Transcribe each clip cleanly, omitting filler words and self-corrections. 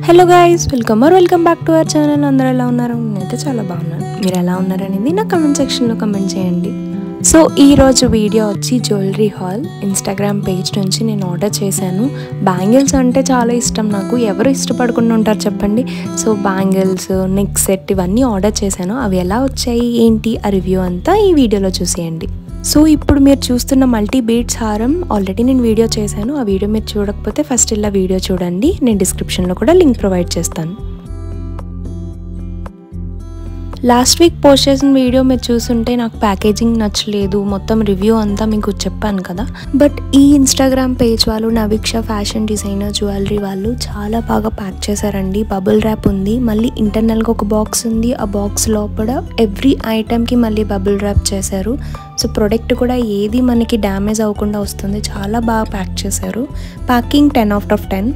Hello guys, welcome back to our channel. అందరూ ఎలా ఉన్నారు? నేనైతే చాలా బాగున్నాను. మీరు ఎలా ఉన్నారనేది నా కమెంట్ సెక్షన్లో కమెంట్ చేయండి. సో ఈరోజు వీడియో వచ్చి జ్యువెలరీ హాల్ ఇన్స్టాగ్రామ్ పేజ్ నుంచి నేను ఆర్డర్ చేశాను. బ్యాంగిల్స్ అంటే చాలా ఇష్టం నాకు. ఎవరు ఇష్టపడకుండా ఉంటారు చెప్పండి? సో బ్యాంగిల్స్, నెక్ సెట్ ఇవన్నీ ఆర్డర్ చేశాను. అవి ఎలా వచ్చాయి ఏంటి ఆ రివ్యూ అంతా ఈ వీడియోలో చూసేయండి. సో ఇప్పుడు మీరు చూస్తున్న మల్టీ బీడ్స్ హారం ఆల్రెడీ నేను వీడియో చేశాను. ఆ వీడియో మీరు చూడకపోతే ఫస్ట్ ఇలా వీడియో చూడండి. నేను డిస్క్రిప్షన్లో కూడా లింక్ ప్రొవైడ్ చేస్తాను. లాస్ట్ వీక్ పోస్ట్ చేసిన వీడియో మీరు చూస్తుంటే నాకు ప్యాకేజింగ్ నచ్చలేదు, మొత్తం రివ్యూ అంతా మీకు చెప్పాను కదా. బట్ ఈ ఇన్స్టాగ్రామ్ పేజ్ వాళ్ళు, నవిక్ష ఫ్యాషన్ డిజైనర్ జ్యువెలరీ వాళ్ళు చాలా బాగా ప్యాక్ చేశారండి. బబుల్ ర్యాప్ ఉంది, మళ్ళీ ఇంటర్నల్గా ఒక బాక్స్ ఉంది. ఆ బాక్స్ లోపల ఎవ్రీ ఐటెంకి మళ్ళీ బబుల్ ర్యాప్ చేశారు. సో ప్రోడక్ట్ కూడా ఏది మనకి డ్యామేజ్ అవ్వకుండా వస్తుంది. చాలా బాగా ప్యాక్ చేశారు. ప్యాకింగ్ 10/10.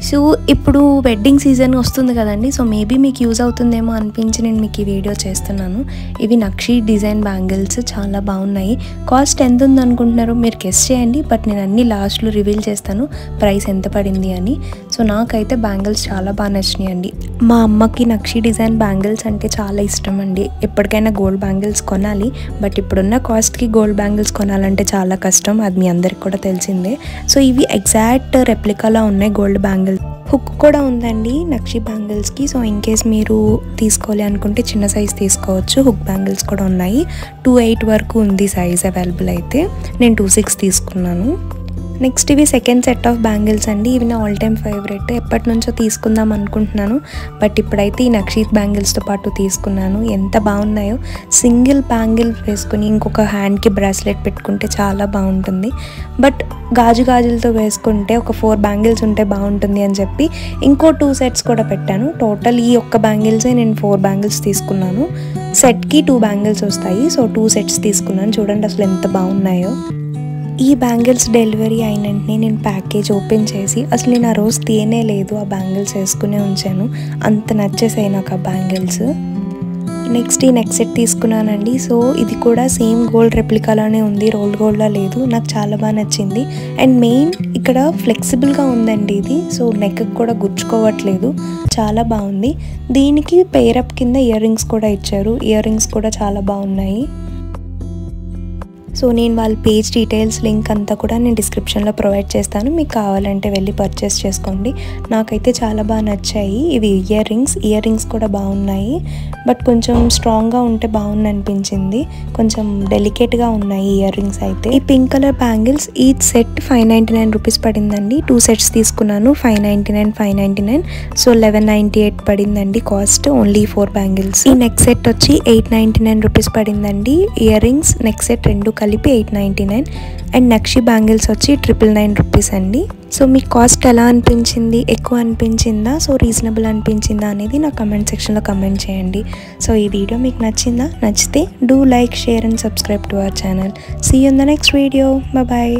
సో ఇప్పుడు వెడ్డింగ్ సీజన్ వస్తుంది కదండి. సో మేబీ మీకు యూజ్ అవుతుందేమో అనిపించి నేను మీకు ఈ వీడియో చేస్తున్నాను. ఇవి నక్షి డిజైన్ బ్యాంగిల్స్ చాలా బాగున్నాయి. కాస్ట్ ఎంత ఉంది అనుకుంటున్నారు? మీరు గెస్ చేయండి. బట్ నేను అన్ని లాస్ట్లో రివీల్ చేస్తాను ప్రైస్ ఎంత పడింది అని. సో నాకైతే బ్యాంగిల్స్ చాలా బాగా నచ్చినాయి అండి. మా అమ్మకి నక్షి డిజైన్ బ్యాంగిల్స్ అంటే చాలా ఇష్టం అండి. ఎప్పటికైనా గోల్డ్ బ్యాంగిల్స్ కొనాలి, బట్ ఇప్పుడున్న కాస్ట్కి గోల్డ్ బ్యాంగిల్స్ కొనాలంటే చాలా కష్టం. అది మీ అందరికి కూడా తెలిసిందే. సో ఇవి ఎగ్జాక్ట్ రెప్లికాలా ఉన్నాయి గోల్డ్ బ్యాంగిల్స్. హుక్ కూడా ఉందండి నక్షి బ్యాంగిల్స్కి. సో ఇన్ కేస్ మీరు తీసుకోవాలి అనుకుంటే చిన్న సైజ్ తీసుకోవచ్చు. హుక్ బ్యాంగిల్స్ కూడా ఉన్నాయి. 2.8 వరకు ఉంది సైజ్ అవైలబుల్ అయితే. నేను 2.6 తీసుకున్నాను. నెక్స్ట్ ఇవి సెకండ్ సెట్ ఆఫ్ బ్యాంగిల్స్ అండి. ఇవి నా ఆల్ టైమ్ ఫేవరెట్. ఎప్పటి నుంచో తీసుకుందాం అనుకుంటున్నాను, బట్ ఇప్పుడైతే ఈ నక్షి బ్యాంగిల్స్తో పాటు తీసుకున్నాను. ఎంత బాగున్నాయో. సింగిల్ బ్యాంగిల్ వేసుకుని ఇంకొక హ్యాండ్కి బ్రాస్లెట్ పెట్టుకుంటే చాలా బాగుంటుంది. బట్ గాజులతో వేసుకుంటే ఒక 4 బ్యాంగిల్స్ ఉంటే బాగుంటుంది అని చెప్పి ఇంకో 2 సెట్స్ కూడా పెట్టాను. టోటల్ ఈ ఒక్క బ్యాంగిల్సే నేను 4 బ్యాంగిల్స్ తీసుకున్నాను. సెట్కి 2 బ్యాంగిల్స్ వస్తాయి. సో 2 సెట్స్ తీసుకున్నాను. చూడండి అసలు ఎంత బాగున్నాయో. ఈ బ్యాంగిల్స్ డెలివరీ అయిన వెంటనే నేను ప్యాకేజ్ ఓపెన్ చేసి అసలు నేను ఆ రోజు తీయనే లేదు. ఆ బ్యాంగిల్స్ వేసుకునే ఉంచాను. అంత నచ్చేసాయి నాకు ఆ బ్యాంగిల్స్. నెక్స్ట్ ఈ నెక్ సెట్ తీసుకున్నానండి. సో ఇది కూడా సేమ్ గోల్డ్ రెప్లికాలానే ఉంది, రోల్ గోల్డ్లా లేదు. నాకు చాలా బాగా నచ్చింది. అండ్ మెయిన్ ఇక్కడ ఫ్లెక్సిబుల్గా ఉందండి ఇది. సో నెక్ కూడా గుచ్చుకోవట్లేదు, చాలా బాగుంది. దీనికి పేరప్ కింద ఇయర్ రింగ్స్ కూడా ఇచ్చారు. ఇయర్ రింగ్స్ కూడా చాలా బాగున్నాయి. సో నేను వాళ్ళ పేజ్ డీటెయిల్స్ లింక్ అంతా కూడా నేను డిస్క్రిప్షన్లో ప్రొవైడ్ చేస్తాను. మీకు కావాలంటే వెళ్ళి పర్చేస్ చేసుకోండి. నాకైతే చాలా బాగా నచ్చాయి ఇవి. ఇయర్ రింగ్స్ కూడా బాగున్నాయి, బట్ కొంచెం స్ట్రాంగ్గా ఉంటే బాగుంది అనిపించింది. కొంచెం డెలికేట్గా ఉన్నాయి ఇయర్ రింగ్స్ అయితే. ఈ pink colour bangles each set 599 rupees పడిందండి. 2 సెట్స్ తీసుకున్నాను. 599. సో 1198 పడిందండి కాస్ట్. Only 4 bangles. ఈ నెక్ సెట్ వచ్చి 899 రూపీస్ పడిందండి. ఇయర్ రింగ్స్, నెక్ సెట్ రెండు కలిపి 899. అండ్ నక్షి బ్యాంగిల్స్ వచ్చి 999 రూపీస్ అండి. సో మీ కాస్ట్ ఎలా అనిపించింది? ఎక్కువ అనిపించిందా? సో రీజనబుల్ అనిపించిందా అనేది నా కమెంట్ సెక్షన్లో కమెంట్ చేయండి. సో ఈ వీడియో మీకు నచ్చిందా? నచ్చితే do like, share and subscribe to our channel. See you in the next video. Bye.